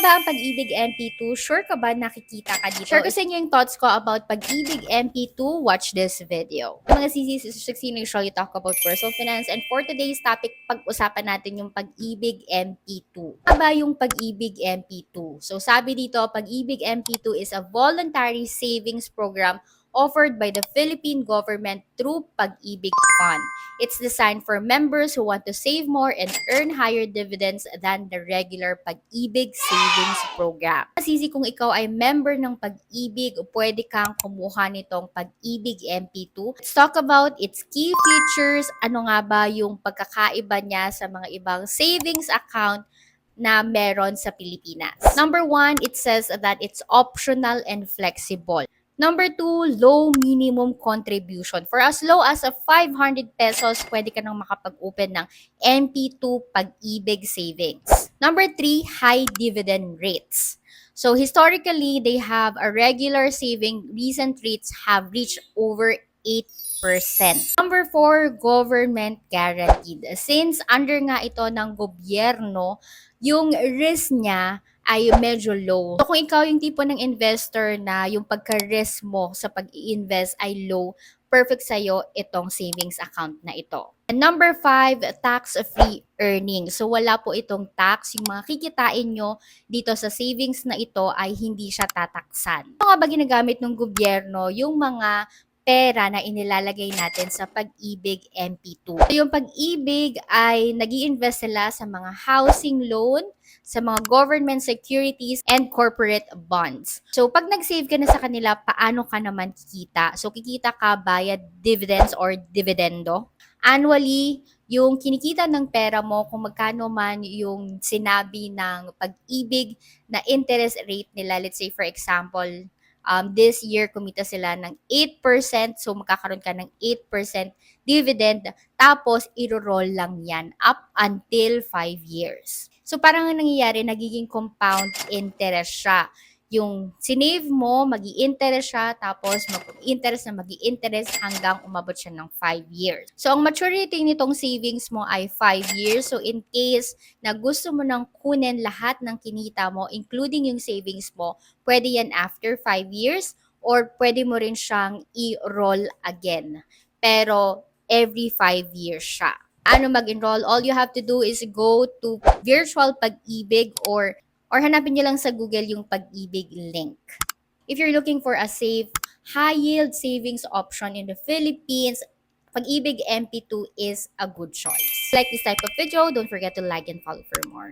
ba ang Pag-ibig MP2? Sure ka ba nakikita ka dito? Share ko sa inyo yung thoughts ko about Pag-ibig MP2. Watch this video. Mga CC 16 usually talk about personal finance, and for today's topic, pag-usapan natin yung Pag-ibig MP2. Ano ba yung Pag-ibig MP2? So sabi dito, Pag-ibig MP2 is a voluntary savings program offered by the Philippine government through Pag-ibig Fund. It's designed for members who want to save more and earn higher dividends than the regular Pag-ibig savings program. Masisi kung ikaw ay member ng Pag-ibig, pwede kang kumuha nitong Pag-ibig MP2. Let's talk about its key features. Ano nga ba yung pagkakaiba niya sa mga ibang savings account na meron sa Pilipinas? Number one, it says that it's optional and flexible. Number 2, low minimum contribution. For as low as 500 pesos, pwede ka nang makapag-open ng MP2 Pag-ibig Savings. Number 3, high dividend rates. So historically, they have a regular saving. Recent rates have reached over 8%. Number 4, government guaranteed. Since under nga ito ng gobyerno, yung risk niya ay medyo low. So kung ikaw yung tipo ng investor na yung pagka-risk mo sa pag-i-invest ay low, perfect sa'yo itong savings account na ito. And number 5, tax-free earnings. So wala po itong tax. Yung mga kikitain nyo dito sa savings na ito ay hindi siya tataksan. Ano nga ba ginagamit ng gobyerno? Yung mga pera na inilalagay natin sa Pag-ibig MP2. So yung Pag-ibig ay nag-i-invest sila sa mga housing loan, sa mga government securities, and corporate bonds. So pag nag-save ka na sa kanila, paano ka naman kikita? So kikita ka via dividends or dividendo. Annually, yung kinikita ng pera mo, kung magkano man yung sinabi ng Pag-ibig na interest rate nila, let's say for example, this year kumita sila ng 8%, so magkakaroon ka ng 8% dividend, tapos iro-roll lang yan up until 5 years. So parang ang nangyayari, nagiging compound interest siya. Yung sinave mo, mag-i-interest siya, tapos mag-interest na mag-i-interest hanggang umabot siya ng 5 years. So ang maturity nitong savings mo ay 5 years. So in case na gusto mo nang kunin lahat ng kinita mo, including yung savings mo, pwede yan after 5 years or pwede mo rin siyang i-roll again. Pero every 5 years siya. Ano mag-enroll? All you have to do is go to Virtual Pag-ibig or hanapin nyo lang sa Google yung Pag-ibig link. If you're looking for a safe, high-yield savings option in the Philippines, Pag-ibig MP2 is a good choice. Like this type of video, don't forget to like and follow for more.